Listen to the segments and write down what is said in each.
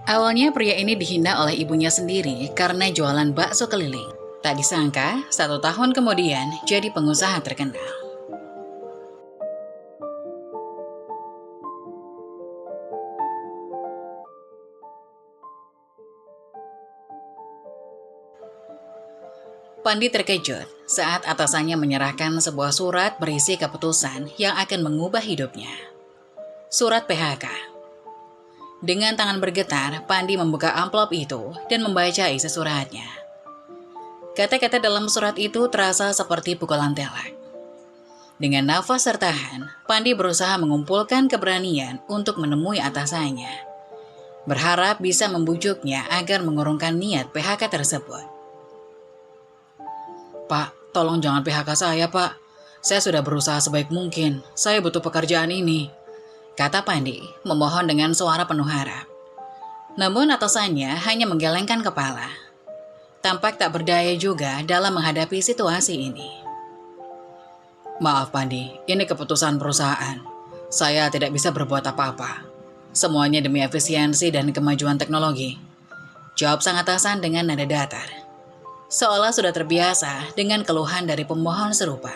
Awalnya pria ini dihina oleh ibunya sendiri karena jualan bakso keliling. Tak disangka, 1 tahun kemudian jadi pengusaha terkenal. Pandi terkejut saat atasannya menyerahkan sebuah surat berisi keputusan yang akan mengubah hidupnya. Surat PHK. Dengan tangan bergetar, Pandi membuka amplop itu dan membaca isi suratnya. Kata-kata dalam surat itu terasa seperti pukulan telak. Dengan nafas tertahan, Pandi berusaha mengumpulkan keberanian untuk menemui atasannya. Berharap bisa membujuknya agar mengurungkan niat PHK tersebut. "Pak, tolong jangan PHK saya, Pak. Saya sudah berusaha sebaik mungkin. Saya butuh pekerjaan ini," kata Pandi, memohon dengan suara penuh harap. Namun atasannya hanya menggelengkan kepala. Tampak tak berdaya juga dalam menghadapi situasi ini. "Maaf Pandi, ini keputusan perusahaan. Saya tidak bisa berbuat apa-apa. Semuanya demi efisiensi dan kemajuan teknologi," jawab sang atasan dengan nada datar. Seolah sudah terbiasa dengan keluhan dari pemohon serupa.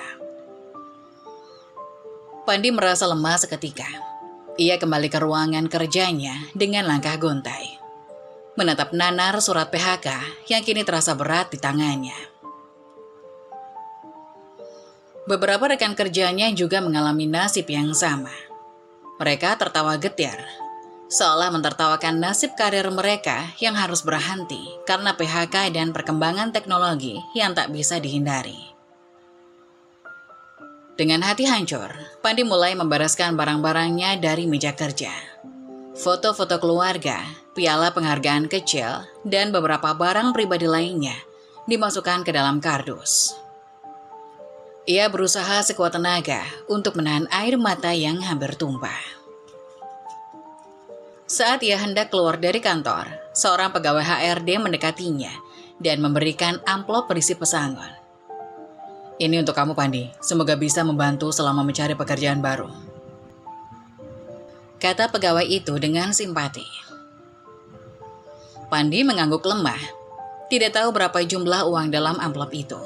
Pandi merasa lemah seketika. Ia kembali ke ruangan kerjanya dengan langkah gontai, menatap nanar surat PHK yang kini terasa berat di tangannya. Beberapa rekan kerjanya juga mengalami nasib yang sama. Mereka tertawa getir, seolah mentertawakan nasib karir mereka yang harus berhenti karena PHK dan perkembangan teknologi yang tak bisa dihindari. Dengan hati hancur, Pandi mulai membereskan barang-barangnya dari meja kerja. Foto-foto keluarga, piala penghargaan kecil, dan beberapa barang pribadi lainnya dimasukkan ke dalam kardus. Ia berusaha sekuat tenaga untuk menahan air mata yang hampir tumpah. Saat ia hendak keluar dari kantor, seorang pegawai HRD mendekatinya dan memberikan amplop berisi pesangon. "Ini untuk kamu, Pandi. Semoga bisa membantu selama mencari pekerjaan baru," kata pegawai itu dengan simpati. Pandi mengangguk lemah, tidak tahu berapa jumlah uang dalam amplop itu,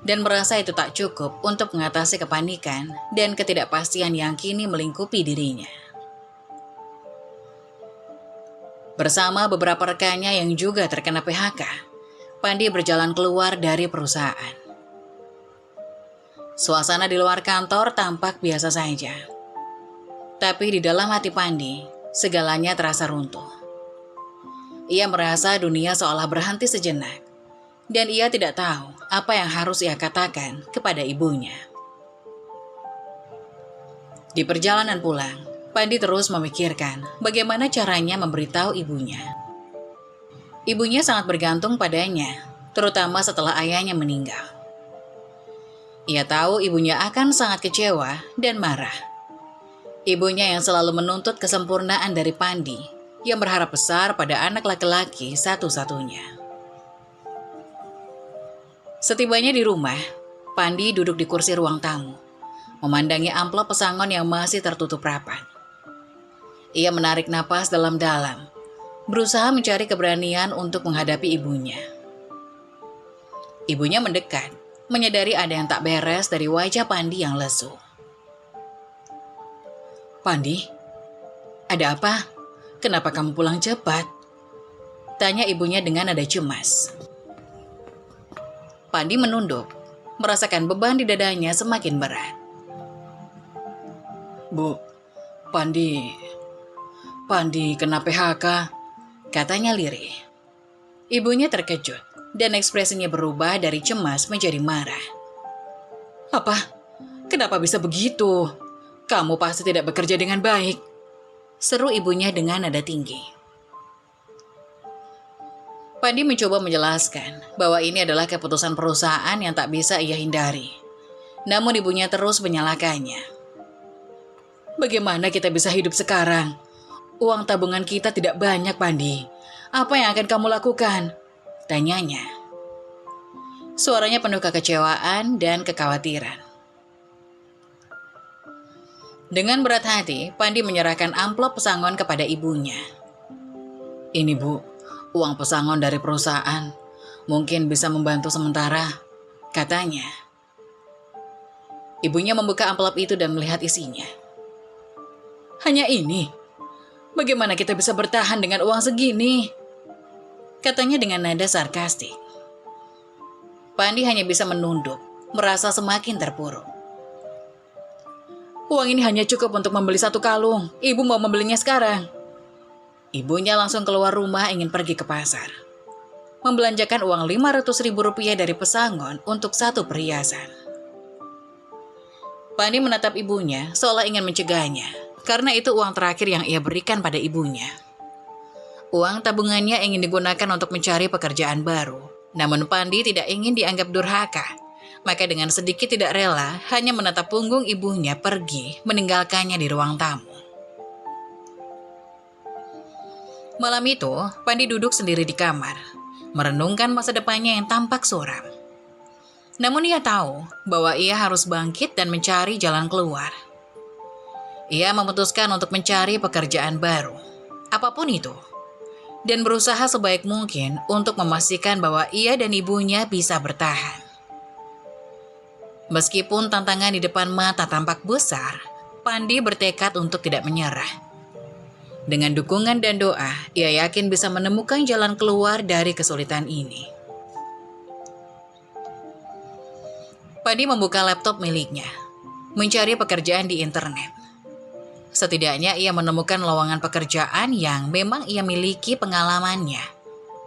dan merasa itu tak cukup untuk mengatasi kepanikan dan ketidakpastian yang kini melingkupi dirinya. Bersama beberapa rekannya yang juga terkena PHK, Pandi berjalan keluar dari perusahaan. Suasana di luar kantor tampak biasa saja. Tapi di dalam hati Pandi, segalanya terasa runtuh. Ia merasa dunia seolah berhenti sejenak, dan ia tidak tahu apa yang harus ia katakan kepada ibunya. Di perjalanan pulang, Pandi terus memikirkan bagaimana caranya memberitahu ibunya. Ibunya sangat bergantung padanya, terutama setelah ayahnya meninggal. Ia tahu ibunya akan sangat kecewa dan marah. Ibunya yang selalu menuntut kesempurnaan dari Pandi, yang berharap besar pada anak laki-laki satu-satunya. Setibanya di rumah, Pandi duduk di kursi ruang tamu, memandangi amplop pesangon yang masih tertutup rapat. Ia menarik napas dalam-dalam, berusaha mencari keberanian untuk menghadapi ibunya. Ibunya mendekat, menyadari ada yang tak beres dari wajah Pandi yang lesu. "Pandi, ada apa? Kenapa kamu pulang cepat?" tanya ibunya dengan nada cemas. Pandi menunduk, merasakan beban di dadanya semakin berat. "Bu, Pandi kena PHK," katanya lirih. Ibunya terkejut dan ekspresinya berubah dari cemas menjadi marah. "Apa? Kenapa bisa begitu? Kamu pasti tidak bekerja dengan baik," seru ibunya dengan nada tinggi. Pandi mencoba menjelaskan bahwa ini adalah keputusan perusahaan yang tak bisa ia hindari. Namun ibunya terus menyalahkannya. "Bagaimana kita bisa hidup sekarang? Uang tabungan kita tidak banyak, Pandi. Apa yang akan kamu lakukan?" tanyanya. Suaranya penuh kekecewaan dan kekhawatiran. Dengan berat hati, Pandi menyerahkan amplop pesangon kepada ibunya. Ini Bu, uang pesangon dari perusahaan. Mungkin bisa membantu sementara, katanya. Ibunya membuka amplop itu dan melihat isinya. Hanya ini? Bagaimana kita bisa bertahan dengan uang segini? Katanya dengan nada sarkastik. Pandi hanya bisa menunduk, merasa semakin terpuruk. Uang ini hanya cukup untuk membeli 1 kalung. Ibu mau membelinya sekarang. Ibunya langsung keluar rumah ingin pergi ke pasar. Membelanjakan uang Rp500.000 dari pesangon untuk 1 perhiasan. Pandi menatap ibunya seolah ingin mencegahnya, karena itu uang terakhir yang ia berikan pada ibunya. Uang tabungannya ingin digunakan untuk mencari pekerjaan baru. Namun Pandi tidak ingin dianggap durhaka. Maka dengan sedikit tidak rela, hanya menatap punggung ibunya pergi, meninggalkannya di ruang tamu. Malam itu, Pandi duduk sendiri di kamar, merenungkan masa depannya yang tampak suram. Namun ia tahu bahwa ia harus bangkit dan mencari jalan keluar. Ia memutuskan untuk mencari pekerjaan baru, apapun itu, dan berusaha sebaik mungkin untuk memastikan bahwa ia dan ibunya bisa bertahan. Meskipun tantangan di depan mata tampak besar, Pandi bertekad untuk tidak menyerah. Dengan dukungan dan doa, ia yakin bisa menemukan jalan keluar dari kesulitan ini. Pandi membuka laptop miliknya, mencari pekerjaan di internet. Setidaknya ia menemukan lowongan pekerjaan yang memang ia miliki pengalamannya,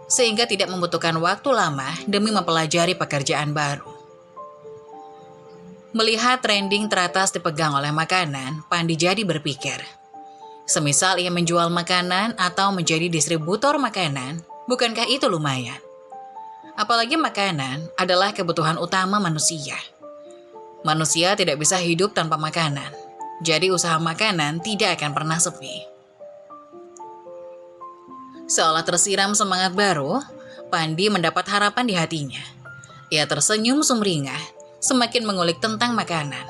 sehingga tidak membutuhkan waktu lama demi mempelajari pekerjaan baru. Melihat trending teratas dipegang oleh makanan, Pandi jadi berpikir, semisal ia menjual makanan atau menjadi distributor makanan, bukankah itu lumayan? Apalagi makanan adalah kebutuhan utama manusia. Manusia tidak bisa hidup tanpa makanan, jadi usaha makanan tidak akan pernah sepi. Seolah tersiram semangat baru, Pandi mendapat harapan di hatinya. Ia tersenyum sumringah, semakin mengulik tentang makanan.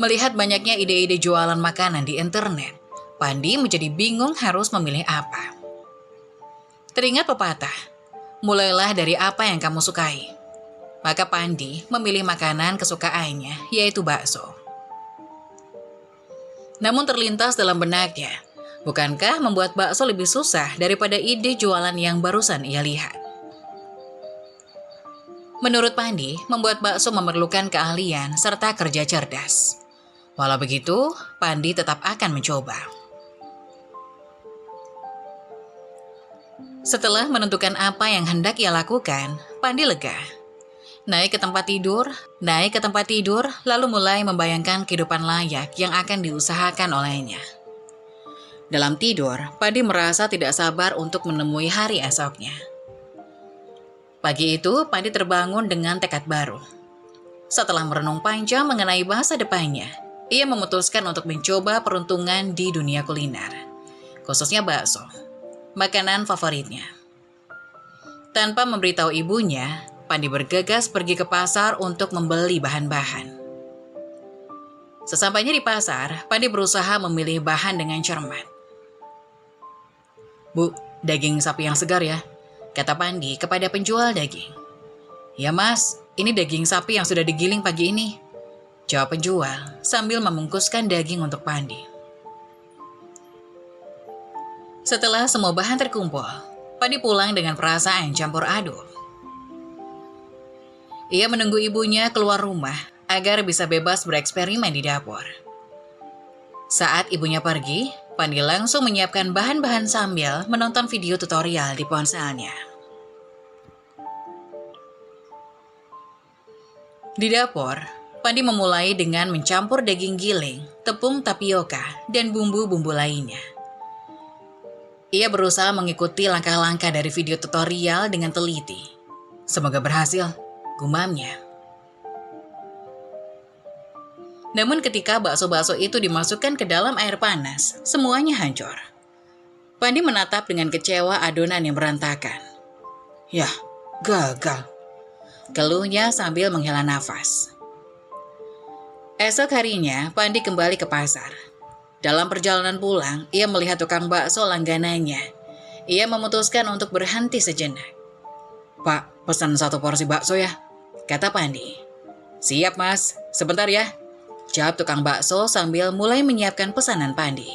Melihat banyaknya ide-ide jualan makanan di internet, Pandi menjadi bingung harus memilih apa. Teringat pepatah, mulailah dari apa yang kamu sukai. Maka Pandi memilih makanan kesukaannya, yaitu bakso. Namun terlintas dalam benaknya, bukankah membuat bakso lebih susah daripada ide jualan yang barusan ia lihat? Menurut Pandi, membuat bakso memerlukan keahlian serta kerja cerdas. Walau begitu, Pandi tetap akan mencoba. Setelah menentukan apa yang hendak ia lakukan, Pandi lega. Naik ke tempat tidur, lalu mulai membayangkan kehidupan layak yang akan diusahakan olehnya. Dalam tidur, Pandi merasa tidak sabar untuk menemui hari esoknya. Pagi itu, Pandi terbangun dengan tekad baru. Setelah merenung panjang mengenai masa depannya, ia memutuskan untuk mencoba peruntungan di dunia kuliner, khususnya bakso, makanan favoritnya. Tanpa memberitahu ibunya, Pandi bergegas pergi ke pasar untuk membeli bahan-bahan. Sesampainya di pasar, Pandi berusaha memilih bahan dengan cermat. Bu, daging sapi yang segar ya, kata Pandi kepada penjual daging. Ya mas, ini daging sapi yang sudah digiling pagi ini, jawab penjual sambil membungkuskan daging untuk Pandi. Setelah semua bahan terkumpul, Pandi pulang dengan perasaan campur aduk. Ia menunggu ibunya keluar rumah agar bisa bebas bereksperimen di dapur. Saat ibunya pergi, Pandi langsung menyiapkan bahan-bahan sambil menonton video tutorial di ponselnya. Di dapur, Pandi memulai dengan mencampur daging giling, tepung tapioka, dan bumbu-bumbu lainnya. Ia berusaha mengikuti langkah-langkah dari video tutorial dengan teliti. Semoga berhasil, gumamnya. Namun ketika bakso-bakso itu dimasukkan ke dalam air panas, semuanya hancur. Pandi menatap dengan kecewa adonan yang berantakan. Yah, gagal, keluhnya sambil menghela nafas. Esok harinya, Pandi kembali ke pasar. Dalam perjalanan pulang, ia melihat tukang bakso langganannya. Ia memutuskan untuk berhenti sejenak. "Pak, pesan 1 porsi bakso ya," kata Pandi. "Siap mas, sebentar ya," jawab tukang bakso sambil mulai menyiapkan pesanan Pandi.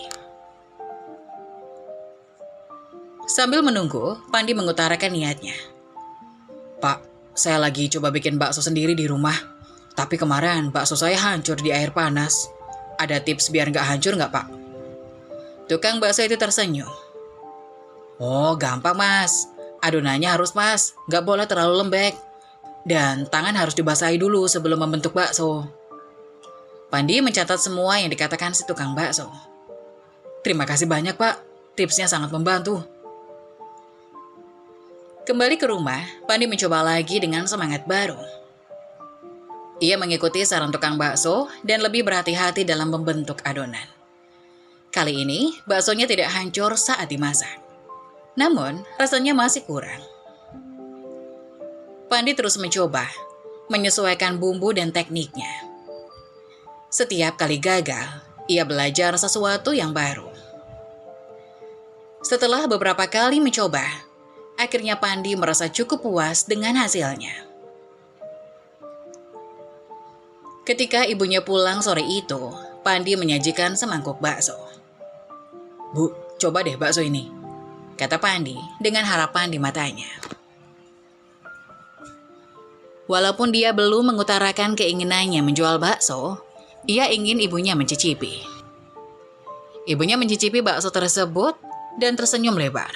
Sambil menunggu, Pandi mengutarakan niatnya. "Pak, saya lagi coba bikin bakso sendiri di rumah. Tapi kemarin bakso saya hancur di air panas. Ada tips biar nggak hancur nggak, Pak?" Tukang bakso itu tersenyum. "Oh, gampang mas. Adonannya harus pas, nggak boleh terlalu lembek. Dan tangan harus dibasahi dulu sebelum membentuk bakso." Pandi mencatat semua yang dikatakan si tukang bakso. "Terima kasih banyak, Pak. Tipsnya sangat membantu." Kembali ke rumah, Pandi mencoba lagi dengan semangat baru. Ia mengikuti saran tukang bakso dan lebih berhati-hati dalam membentuk adonan. Kali ini, baksonya tidak hancur saat dimasak. Namun, rasanya masih kurang. Pandi terus mencoba, menyesuaikan bumbu dan tekniknya. Setiap kali gagal, ia belajar sesuatu yang baru. Setelah beberapa kali mencoba, akhirnya Pandi merasa cukup puas dengan hasilnya. Ketika ibunya pulang sore itu, Pandi menyajikan semangkuk bakso. "Bu, coba deh bakso ini," kata Pandi dengan harapan di matanya. Walaupun dia belum mengutarakan keinginannya menjual bakso, ia ingin ibunya mencicipi. Ibunya mencicipi bakso tersebut dan tersenyum lebar.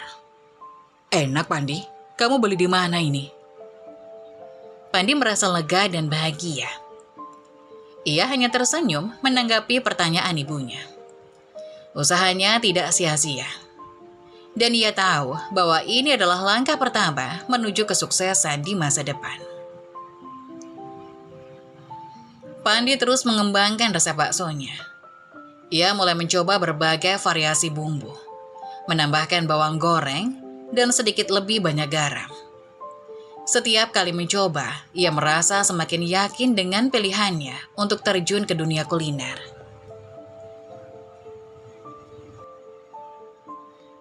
"Enak, Pandi. Kamu beli di mana ini?" Pandi merasa lega dan bahagia. Ia hanya tersenyum menanggapi pertanyaan ibunya. Usahanya tidak sia-sia. Dan ia tahu bahwa ini adalah langkah pertama menuju kesuksesan di masa depan. Pandi terus mengembangkan resep baksonya. Ia mulai mencoba berbagai variasi bumbu, menambahkan bawang goreng, dan sedikit lebih banyak garam. Setiap kali mencoba, ia merasa semakin yakin dengan pilihannya untuk terjun ke dunia kuliner.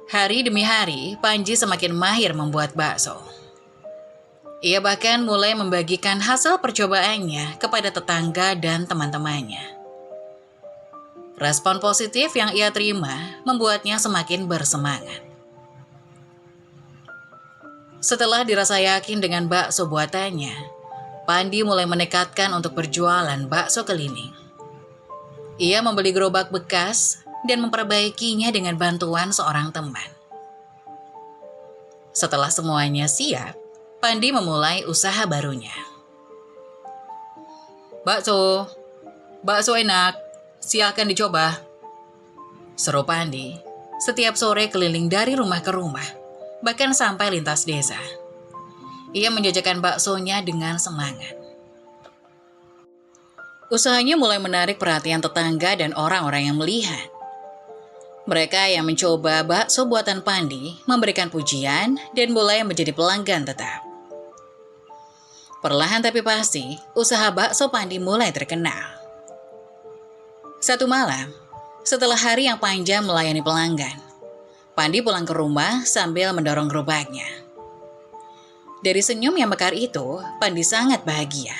Hari demi hari, Panji semakin mahir membuat bakso. Ia bahkan mulai membagikan hasil percobaannya kepada tetangga dan teman-temannya. Respon positif yang ia terima membuatnya semakin bersemangat. Setelah dirasa yakin dengan bakso buatannya, Pandi mulai menekatkan untuk berjualan bakso keliling. Ia membeli gerobak bekas dan memperbaikinya dengan bantuan seorang teman. Setelah semuanya siap, Pandi memulai usaha barunya. "Bakso, bakso enak, silakan dicoba," seru Pandi setiap sore keliling dari rumah ke rumah, bahkan sampai lintas desa. Ia menjajakan baksonya dengan semangat. Usahanya mulai menarik perhatian tetangga dan orang-orang yang melihat. Mereka yang mencoba bakso buatan Pandi memberikan pujian dan mulai menjadi pelanggan tetap. Perlahan tapi pasti, usaha bakso Pandi mulai terkenal. Satu malam, setelah hari yang panjang melayani pelanggan, Pandi pulang ke rumah sambil mendorong gerobaknya. Dari senyum yang mekar itu, Pandi sangat bahagia.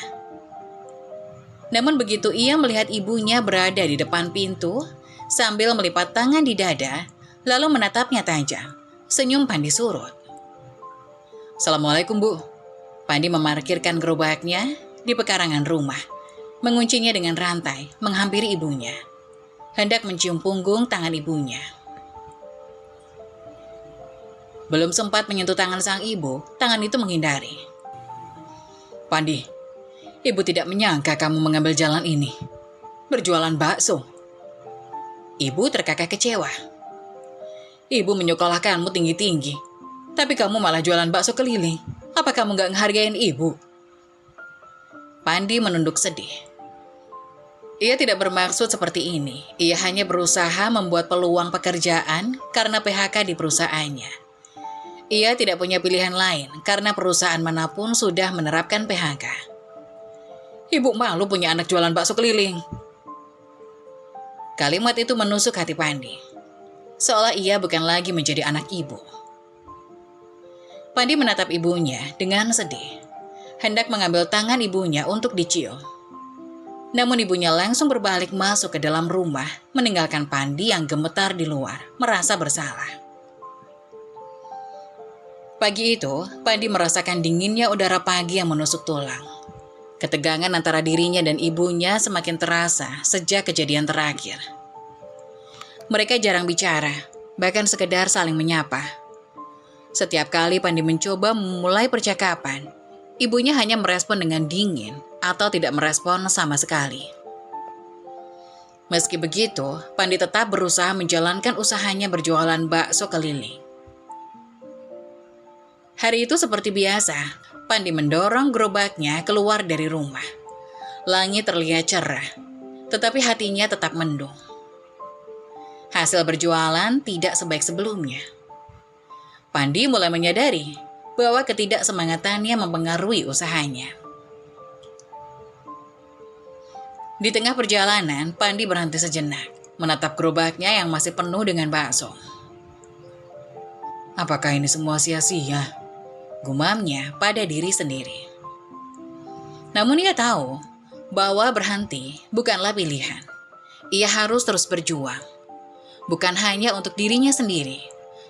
Namun begitu ia melihat ibunya berada di depan pintu, sambil melipat tangan di dada, lalu menatapnya tajam, senyum Pandi surut. "Assalamualaikum, Bu." Pandi memarkirkan gerobaknya di pekarangan rumah, menguncinya dengan rantai, menghampiri ibunya, hendak mencium punggung tangan ibunya. Belum sempat menyentuh tangan sang ibu, tangan itu menghindari. "Pandi, ibu tidak menyangka kamu mengambil jalan ini, berjualan bakso." Ibu terkakak kecewa. "Ibu menyekolahkanmu tinggi-tinggi, tapi kamu malah jualan bakso keliling. Apa kamu gak ngehargain ibu?" Pandi menunduk sedih. Ia tidak bermaksud seperti ini. Ia hanya berusaha membuat peluang pekerjaan karena PHK di perusahaannya. Ia tidak punya pilihan lain karena perusahaan manapun sudah menerapkan PHK. "Ibu malu punya anak jualan bakso keliling." Kalimat itu menusuk hati Pandi. Seolah ia bukan lagi menjadi anak ibu. Pandi menatap ibunya dengan sedih, hendak mengambil tangan ibunya untuk dicium. Namun ibunya langsung berbalik masuk ke dalam rumah, meninggalkan Pandi yang gemetar di luar, merasa bersalah. Pagi itu, Pandi merasakan dinginnya udara pagi yang menusuk tulang. Ketegangan antara dirinya dan ibunya semakin terasa sejak kejadian terakhir. Mereka jarang bicara, bahkan sekedar saling menyapa. Setiap kali Pandi mencoba memulai percakapan, ibunya hanya merespon dengan dingin atau tidak merespon sama sekali. Meski begitu, Pandi tetap berusaha menjalankan usahanya berjualan bakso keliling. Hari itu seperti biasa, Pandi mendorong gerobaknya keluar dari rumah. Langit terlihat cerah, tetapi hatinya tetap mendung. Hasil berjualan tidak sebaik sebelumnya. Pandi mulai menyadari bahwa ketidaksemangatannya mempengaruhi usahanya. Di tengah perjalanan, Pandi berhenti sejenak, menatap gerobaknya yang masih penuh dengan bakso. Apakah ini semua sia-sia? Gumamnya pada diri sendiri. Namun ia tahu bahwa berhenti bukanlah pilihan. Ia harus terus berjuang. Bukan hanya untuk dirinya sendiri,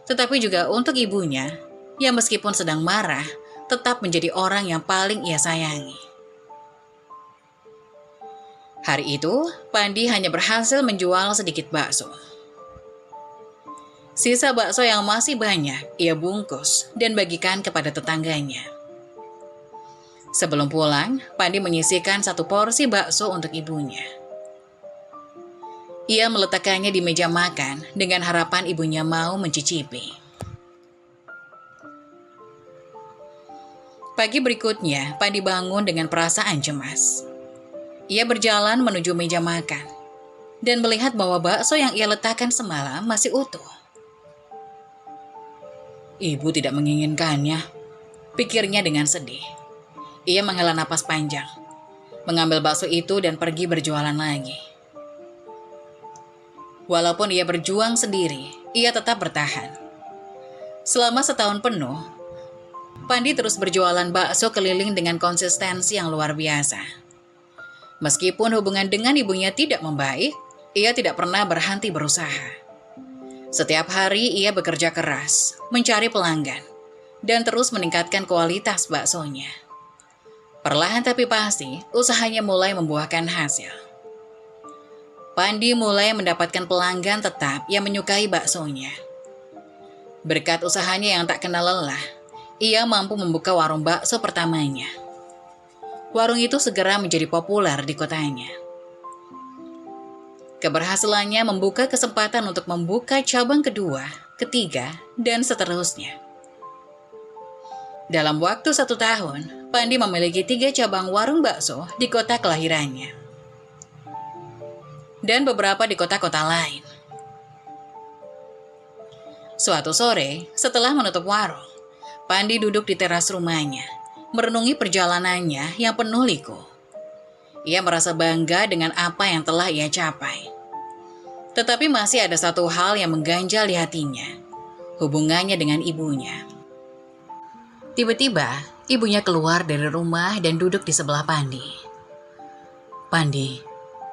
tetapi juga untuk ibunya yang meskipun sedang marah, tetap menjadi orang yang paling ia sayangi. Hari itu, Pandi hanya berhasil menjual sedikit bakso. Sisa bakso yang masih banyak, ia bungkus dan bagikan kepada tetangganya. Sebelum pulang, Pandi menyisihkan 1 porsi bakso untuk ibunya. Ia meletakkannya di meja makan dengan harapan ibunya mau mencicipi. Pagi berikutnya, Pandi bangun dengan perasaan cemas. Ia berjalan menuju meja makan dan melihat bahwa bakso yang ia letakkan semalam masih utuh. Ibu tidak menginginkannya, pikirnya dengan sedih. Ia menghela napas panjang, mengambil bakso itu dan pergi berjualan lagi. Walaupun ia berjuang sendiri, ia tetap bertahan. Selama setahun penuh, Pandi terus berjualan bakso keliling dengan konsistensi yang luar biasa. Meskipun hubungan dengan ibunya tidak membaik, ia tidak pernah berhenti berusaha. Setiap hari ia bekerja keras, mencari pelanggan, dan terus meningkatkan kualitas baksonya. Perlahan tapi pasti, usahanya mulai membuahkan hasil. Pandi mulai mendapatkan pelanggan tetap yang menyukai baksonya. Berkat usahanya yang tak kenal lelah, ia mampu membuka warung bakso pertamanya. Warung itu segera menjadi populer di kotanya. Keberhasilannya membuka kesempatan untuk membuka cabang kedua, ketiga, dan seterusnya. Dalam waktu 1 tahun, Pandi memiliki 3 cabang warung bakso di kota kelahirannya. Dan beberapa di kota-kota lain. Suatu sore, setelah menutup warung, Pandi duduk di teras rumahnya, merenungi perjalanannya yang penuh liku. Ia merasa bangga dengan apa yang telah ia capai. Tetapi masih ada satu hal yang mengganjal di hatinya, hubungannya dengan ibunya. Tiba-tiba, ibunya keluar dari rumah dan duduk di sebelah Pandi. Pandi,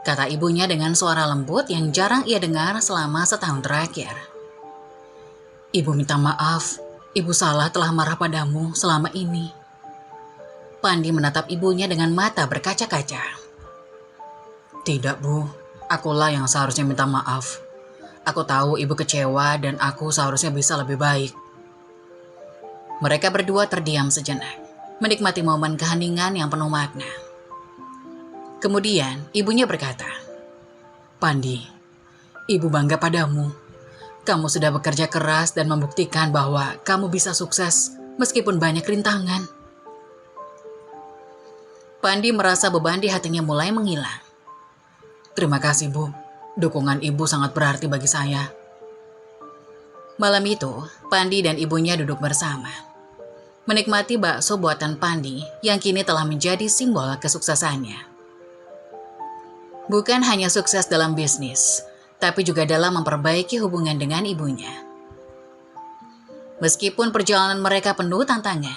kata ibunya dengan suara lembut yang jarang ia dengar selama setahun terakhir. Ibu minta maaf, ibu salah telah marah padamu selama ini. Pandi menatap ibunya dengan mata berkaca-kaca. Tidak, Bu. Akulah yang seharusnya minta maaf. Aku tahu ibu kecewa dan aku seharusnya bisa lebih baik. Mereka berdua terdiam sejenak, menikmati momen keheningan yang penuh makna. Kemudian ibunya berkata, Pandi, ibu bangga padamu. Kamu sudah bekerja keras dan membuktikan bahwa kamu bisa sukses meskipun banyak rintangan. Pandi merasa beban di hatinya mulai menghilang. Terima kasih, Bu. Dukungan ibu sangat berarti bagi saya. Malam itu, Pandi dan ibunya duduk bersama, menikmati bakso buatan Pandi yang kini telah menjadi simbol kesuksesannya. Bukan hanya sukses dalam bisnis, tapi juga dalam memperbaiki hubungan dengan ibunya. Meskipun perjalanan mereka penuh tantangan,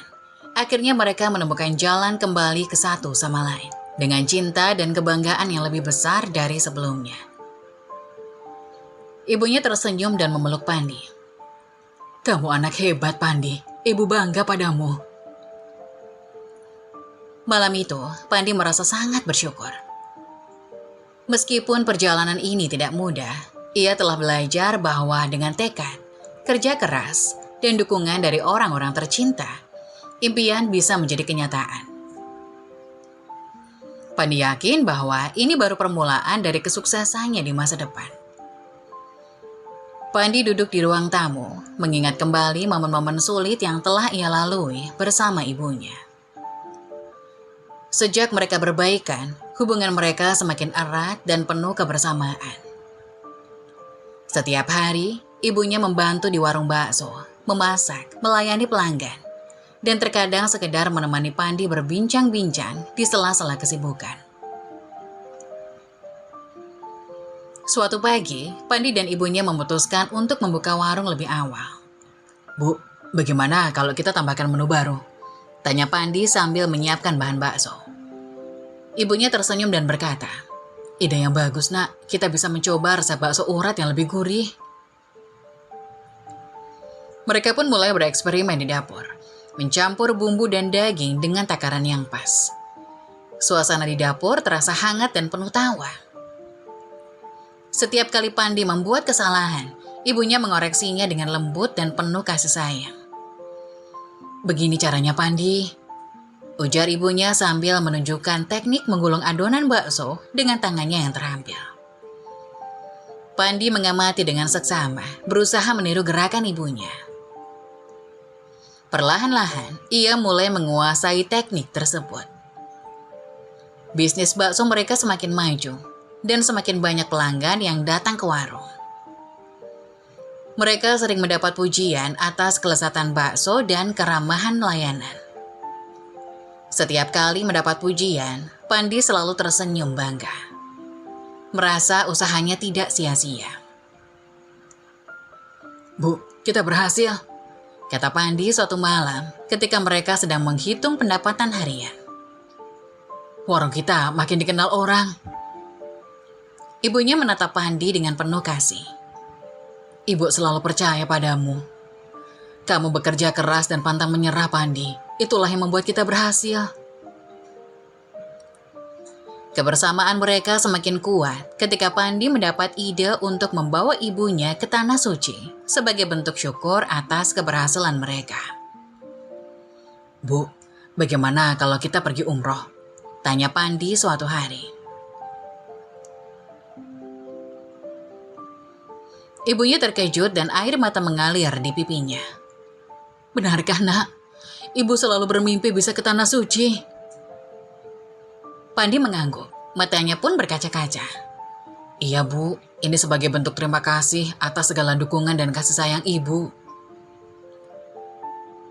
akhirnya mereka menemukan jalan kembali ke satu sama lain dengan cinta dan kebanggaan yang lebih besar dari sebelumnya. Ibunya tersenyum dan memeluk Pandi. "Kamu anak hebat, Pandi. Ibu bangga padamu." Malam itu, Pandi merasa sangat bersyukur. Meskipun perjalanan ini tidak mudah, ia telah belajar bahwa dengan tekad, kerja keras, dan dukungan dari orang-orang tercinta, impian bisa menjadi kenyataan. Pandi yakin bahwa ini baru permulaan dari kesuksesannya di masa depan. Pandi duduk di ruang tamu, mengingat kembali momen-momen sulit yang telah ia lalui bersama ibunya. Sejak mereka berbaikan, hubungan mereka semakin erat dan penuh kebersamaan. Setiap hari, ibunya membantu di warung bakso, memasak, melayani pelanggan, dan terkadang sekedar menemani Pandi berbincang-bincang di sela-sela kesibukan. Suatu pagi, Pandi dan ibunya memutuskan untuk membuka warung lebih awal. "Bu, bagaimana kalau kita tambahkan menu baru?" tanya Pandi sambil menyiapkan bahan bakso. Ibunya tersenyum dan berkata, "Ide yang bagus, Nak. Kita bisa mencoba resep bakso urat yang lebih gurih." Mereka pun mulai bereksperimen di dapur, mencampur bumbu dan daging dengan takaran yang pas. Suasana di dapur terasa hangat dan penuh tawa. Setiap kali Pandi membuat kesalahan, ibunya mengoreksinya dengan lembut dan penuh kasih sayang. "Begini caranya, Pandi," ujar ibunya sambil menunjukkan teknik menggulung adonan bakso dengan tangannya yang terampil. Pandi mengamati dengan seksama, berusaha meniru gerakan ibunya. Perlahan-lahan, ia mulai menguasai teknik tersebut. Bisnis bakso mereka semakin maju, dan semakin banyak pelanggan yang datang ke warung. Mereka sering mendapat pujian atas kelezatan bakso dan keramahan layanan. Setiap kali mendapat pujian, Pandi selalu tersenyum bangga. Merasa usahanya tidak sia-sia. "Bu, kita berhasil," kata Pandi suatu malam ketika mereka sedang menghitung pendapatan harian. "Warung kita makin dikenal orang." Ibunya menatap Pandi dengan penuh kasih. "Ibu selalu percaya padamu. Kamu bekerja keras dan pantang menyerah, Pandi. Itulah yang membuat kita berhasil." Kebersamaan mereka semakin kuat ketika Pandi mendapat ide untuk membawa ibunya ke Tanah Suci sebagai bentuk syukur atas keberhasilan mereka. "Bu, bagaimana kalau kita pergi umroh?" tanya Pandi suatu hari. Ibunya terkejut dan air mata mengalir di pipinya. "Benarkah, Nak? Ibu selalu bermimpi bisa ke Tanah Suci." Pandi mengangguk, matanya pun berkaca-kaca. "Iya, Bu, ini sebagai bentuk terima kasih atas segala dukungan dan kasih sayang Ibu."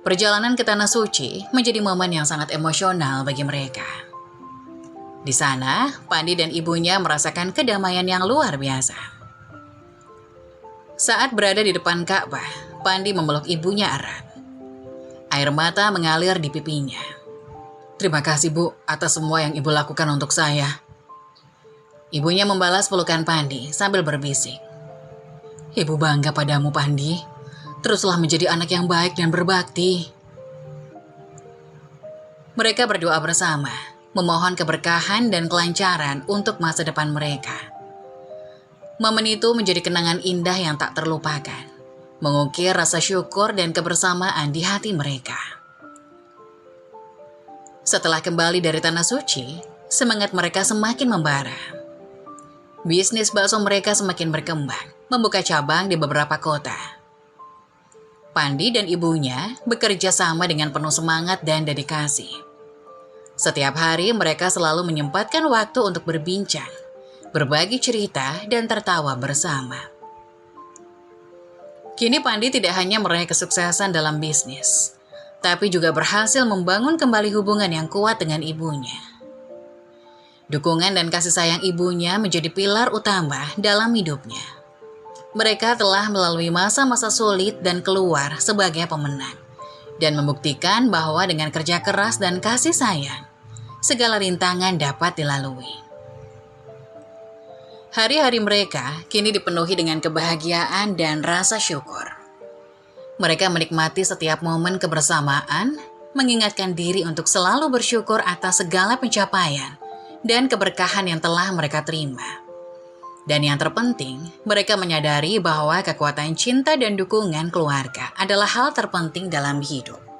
Perjalanan ke Tanah Suci menjadi momen yang sangat emosional bagi mereka. Di sana, Pandi dan ibunya merasakan kedamaian yang luar biasa. Saat berada di depan Ka'bah, Pandi memeluk ibunya erat. Air mata mengalir di pipinya. "Terima kasih, Bu, atas semua yang Ibu lakukan untuk saya." Ibunya membalas pelukan Pandi sambil berbisik. "Ibu bangga padamu, Pandi. Teruslah menjadi anak yang baik dan berbakti." Mereka berdoa bersama, memohon keberkahan dan kelancaran untuk masa depan mereka. Momen itu menjadi kenangan indah yang tak terlupakan, mengukir rasa syukur dan kebersamaan di hati mereka. Setelah kembali dari Tanah Suci, semangat mereka semakin membara. Bisnis bakso mereka semakin berkembang, membuka cabang di beberapa kota. Pandi dan ibunya bekerja sama dengan penuh semangat dan dedikasi. Setiap hari mereka selalu menyempatkan waktu untuk berbincang, berbagi cerita, dan tertawa bersama. Kini Pandi tidak hanya meraih kesuksesan dalam bisnis, tapi juga berhasil membangun kembali hubungan yang kuat dengan ibunya. Dukungan dan kasih sayang ibunya menjadi pilar utama dalam hidupnya. Mereka telah melalui masa-masa sulit dan keluar sebagai pemenang, dan membuktikan bahwa dengan kerja keras dan kasih sayang, segala rintangan dapat dilalui. Hari-hari mereka kini dipenuhi dengan kebahagiaan dan rasa syukur. Mereka menikmati setiap momen kebersamaan, mengingatkan diri untuk selalu bersyukur atas segala pencapaian dan keberkahan yang telah mereka terima. Dan yang terpenting, mereka menyadari bahwa kekuatan cinta dan dukungan keluarga adalah hal terpenting dalam hidup.